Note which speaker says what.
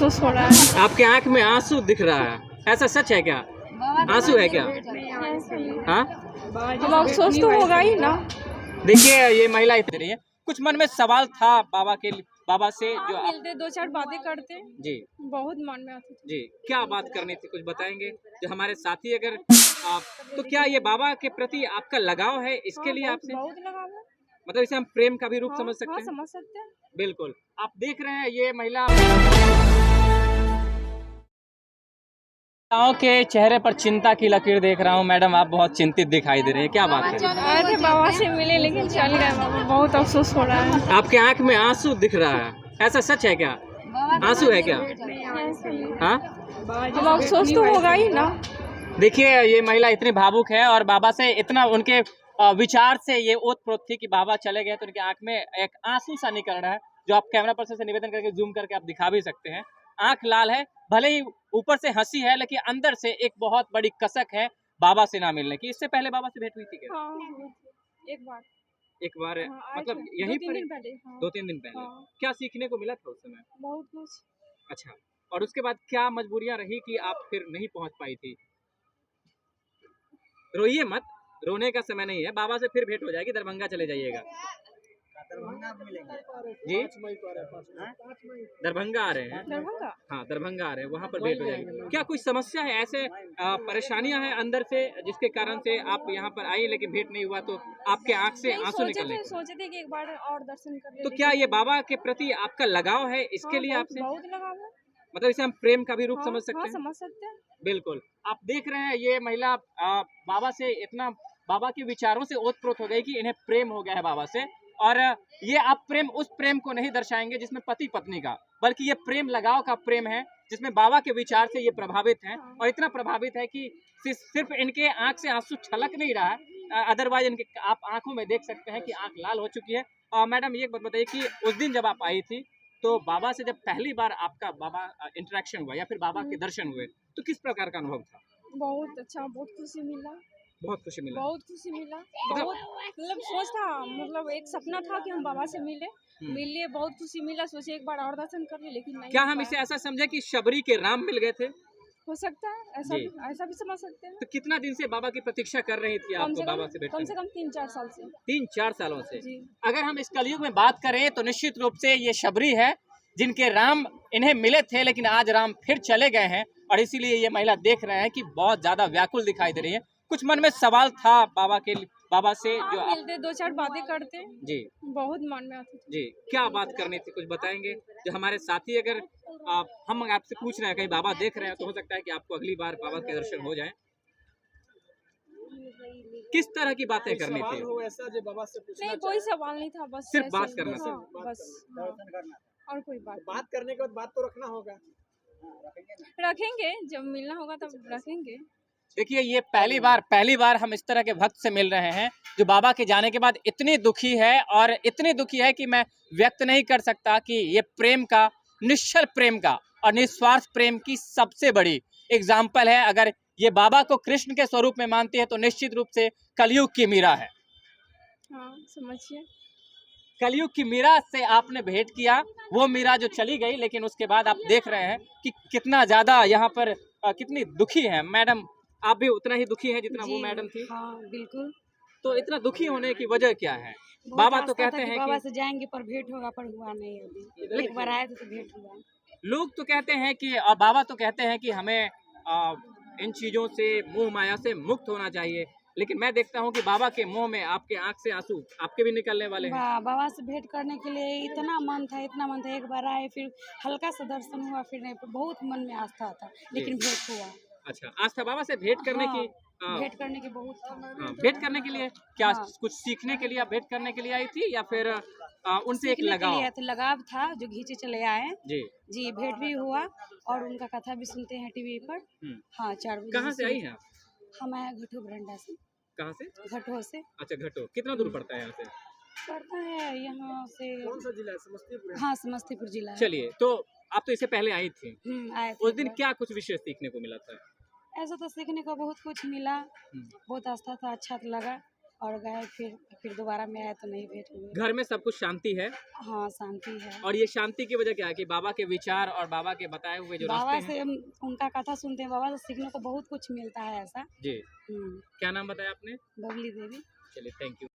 Speaker 1: अफसोस हो रहा है।
Speaker 2: आपके आंख में आंसू दिख रहा है, ऐसा सच है क्या? आंसू है क्या? हाँ,
Speaker 1: हम अफसोस तो होगा ही ना।
Speaker 2: देखिए ये महिला इतनी रही है, कुछ मन में सवाल था बाबा से जो आप
Speaker 1: मिलते दो चार बातें करते,
Speaker 2: जी
Speaker 1: बहुत मन में आती थी।
Speaker 2: जी क्या बात करनी थी, कुछ बताएंगे जो हमारे साथी अगर आप तो क्या ये बाबा के प्रति आपका लगाव है, इसके लिए आपसे
Speaker 1: बहुत लगाव है।
Speaker 2: मतलब इसे हम प्रेम का भी रूप
Speaker 1: हाँ,
Speaker 2: समझ सकते
Speaker 1: हाँ,
Speaker 2: हैं?
Speaker 1: समझ सकते हैं।
Speaker 2: बिल्कुल। आप देख रहे हैं ये महिला के चेहरे पर चिंता की लकीर देख रहा हूँ। मैडम आप बहुत चिंतित दिखाई दे रही हैं, क्या बात है?
Speaker 1: आए थे बाबा से मिले लेकिन चल गए बाबा, बहुत अफसोस हो रहा है।
Speaker 2: आपके आंख में आंसू दिख रहा है, ऐसा सच है क्या? आंसू है क्या? हाँ,
Speaker 1: हम अफसोस तो होगा ही ना।
Speaker 2: देखिए ये महिला इतनी भावुक है और बाबा से इतना उनके विचार से ये ओतप्रोत थी कि बाबा चले गए तो उनके आंख में एक आंसू सा निकल रहा है, जो आप कैमरा पर्सन से निवेदन करके जूम करके आप दिखा भी सकते हैं। आंख लाल है, भले ही ऊपर से हंसी है लेकिन अंदर से एक बहुत बड़ी कसक है बाबा से ना मिलने की। इससे पहले बाबा से भेंट हुई थी क्या?
Speaker 1: हाँ, एक बार।
Speaker 2: एक बार
Speaker 1: हाँ,
Speaker 2: मतलब यहीं पर
Speaker 1: 2-3 दिन पहले। हाँ,
Speaker 2: 2-3 दिन पहले।
Speaker 1: हाँ,
Speaker 2: क्या सीखने को मिला था उस समय?
Speaker 1: बहुत कुछ।
Speaker 2: अच्छा, और उसके बाद क्या मजबूरियां रही कि आप फिर नहीं पहुंच पाई थी? रोइए मत, रोने का समय नहीं है, बाबा से फिर भेंट हो जाएगी, दरभंगा चले जाइएगा। जी, दरभंगा आ रहे हैं।
Speaker 1: दरभंगा।
Speaker 2: हाँ, दरभंगा आ रहे हैं, वहाँ पर भेंट हो जाएगी। क्या कोई समस्या है, ऐसे परेशानियां हैं अंदर से जिसके कारण से आप यहाँ पर आई लेकिन भेंट नहीं हुआ तो आपके आंख से
Speaker 1: नहीं,
Speaker 2: आंसू निकलने लगे?
Speaker 1: सोचे थे कि एक बार और दर्शन कर ले।
Speaker 2: तो क्या ये बाबा के प्रति आपका लगाव है, इसके लिए आपसे
Speaker 1: बहुत लगाव है।
Speaker 2: मतलब इसे हम प्रेम का भी रूप
Speaker 1: हाँ,
Speaker 2: समझ सकते
Speaker 1: हाँ,
Speaker 2: हैं?
Speaker 1: समझ सकते हैं।
Speaker 2: बिल्कुल। आप देख रहे हैं ये महिला बाबा से इतना बाबा के विचारों से ओतप्रोत हो गई कि इन्हें प्रेम हो गया है बाबा से। और ये आप प्रेम उस प्रेम को नहीं दर्शाएंगे जिसमें पति पत्नी का, बल्कि ये प्रेम लगाव का प्रेम है जिसमें बाबा के विचार से ये प्रभावित हैं और इतना प्रभावित है कि सिर्फ इनके आंख से आंसू छलक नहीं रहा है, अदरवाइज इनके आप आंखों में देख सकते हैं कि आंख लाल हो चुकी है। मैडम ये बात बताइए कि उस दिन जब आप आई थी तो बाबा से जब पहली बार आपका बाबा इंटरेक्शन हुआ या फिर बाबा के दर्शन हुए तो किस प्रकार का अनुभव था?
Speaker 1: बहुत अच्छा, बहुत खुशी मिला।
Speaker 2: बहुत खुशी मिला।
Speaker 1: बहुत खुशी मिला। बहुत मतलब सोच था, मतलब एक सपना था कि हम बाबा से मिले, मिल लिए, बहुत खुशी मिला। सोचे एक बार और दर्शन कर ले लेकिन नहीं।
Speaker 2: क्या हम इसे ऐसा समझे कि शबरी के राम मिल गए थे?
Speaker 1: हो सकता है, ऐसा भी समझ सकते हैं।
Speaker 2: तो कितना दिन से बाबा की प्रतीक्षा कर रही थी आपको बाबा से भेंट
Speaker 1: कम
Speaker 2: करने?
Speaker 1: से कम 3-4 साल से।
Speaker 2: 3-4 सालों से।
Speaker 1: जी।
Speaker 2: अगर हम इस कलयुग में बात करें तो निश्चित रूप से ये शबरी है जिनके राम इन्हें मिले थे लेकिन आज राम फिर चले गए हैं और इसीलिए ये महिला देख रहे हैं कि बहुत ज्यादा व्याकुल दिखाई दे रही है। कुछ मन में सवाल था बाबा से जो आप
Speaker 1: मिलते दो चार बातें करते,
Speaker 2: जी
Speaker 1: बहुत मन में आती थी।
Speaker 2: जी क्या बात करनी थी, कुछ बताएंगे जो हमारे साथी अगर हम आपसे पूछ रहे हैं कहीं बाबा देख रहे हैं तो हो सकता है कि आपको अगली बार बाबा के दर्शन हो जाए। किस तरह की बातें करनी थी?
Speaker 3: ऐसा जो बाबा से पूछना
Speaker 1: नहीं, कोई सवाल नहीं था, बस
Speaker 2: सिर्फ
Speaker 1: ऐसे
Speaker 2: बात
Speaker 1: ही।
Speaker 2: करना था।
Speaker 1: हाँ, बस और कोई
Speaker 3: बात करने के बाद बात तो रखना होगा।
Speaker 1: रखेंगे, जब मिलना होगा तब रखेंगे।
Speaker 2: देखिए ये पहली बार हम इस तरह के भक्त से मिल रहे हैं जो बाबा के जाने के बाद इतनी दुखी है और इतनी दुखी है कि मैं व्यक्त नहीं कर सकता कि ये प्रेम का, निश्चल प्रेम का और निस्वार्थ प्रेम की सबसे बड़ी एग्जाम्पल है। अगर ये बाबा को कृष्ण के स्वरूप में मानती है तो निश्चित रूप से कलयुग की मीरा है।
Speaker 1: हाँ, समझिए।
Speaker 2: कलयुग की मीरा से आपने भेंट किया, वो मीरा जो चली गई लेकिन उसके बाद आप देख रहे हैं कि कितना ज्यादा यहाँ पर कितनी दुखी है। मैडम आप भी उतना ही दुखी हैं जितना वो मैडम थी?
Speaker 4: हाँ, बिल्कुल।
Speaker 2: तो इतना दुखी होने की वजह क्या है? बाबा तो कहते हैं
Speaker 4: बाबा
Speaker 2: कि
Speaker 4: से जाएंगे पर भेंट होगा, पर हुआ नहीं अभी। एक बार आए थे तो भेंट हुआ।
Speaker 2: लोग तो कहते हैं कि बाबा तो कहते हैं कि हमें इन चीजों से, मोह माया से मुक्त होना चाहिए, लेकिन मैं देखता हूँ कि बाबा के मुंह में आपके आंख से आंसू आपके भी निकलने वाले हैं।
Speaker 4: बाबा से भेंट करने के लिए इतना मन था। एक बार आए, फिर हल्का सा दर्शन हुआ, फिर नहीं, बहुत मन में आस्था था लेकिन भेंट हुआ।
Speaker 2: अच्छा, आस्था बाबा से भेंट करने की
Speaker 4: भेंट करने की बहुत था।
Speaker 2: भेंट करने के लिए क्या कुछ सीखने के लिए आप भेंट करने के लिए आई थी या फिर उनसे एक
Speaker 4: लगाव था जो घींचे चले आए
Speaker 2: जी?
Speaker 4: जी, भेंट भी हुआ और उनका कथा भी सुनते हैं टीवी पर। हाँ, 4 बजे।
Speaker 2: कहाँ से आई हैं आप?
Speaker 4: हम आए घटो बरंडा से।
Speaker 2: कहाँ से?
Speaker 4: घटो से।
Speaker 2: अच्छा, घटो कितना दूर पड़ता है यहाँ से?
Speaker 4: पड़ता है यहाँ से।
Speaker 3: कौन सा जिला है? समस्तीपुर?
Speaker 4: हाँ, समस्तीपुर जिला है।
Speaker 2: चलिए, तो आप तो इससे पहले आई थी,
Speaker 4: आए थे।
Speaker 2: उस दिन क्या कुछ विशेष सीखने को मिला था?
Speaker 4: ऐसा तो सीखने को बहुत कुछ मिला, बहुत आस्था था, अच्छा लगा और गए, फिर दोबारा में आए तो नहीं भेंट हुए।
Speaker 2: घर में सब कुछ शांति है,
Speaker 4: हाँ शांति है।
Speaker 2: और ये शांति की वजह क्या है कि बाबा के विचार और बाबा के बताए हुए जो
Speaker 4: बाबा
Speaker 2: रास्ते
Speaker 4: से
Speaker 2: हैं।
Speaker 4: हम उनका कथा सुनते हैं, बाबा से सीखने को बहुत कुछ मिलता है ऐसा।
Speaker 2: जी, क्या नाम बताया आपने?
Speaker 4: बबली देवी।
Speaker 2: चलिए, थैंक यू।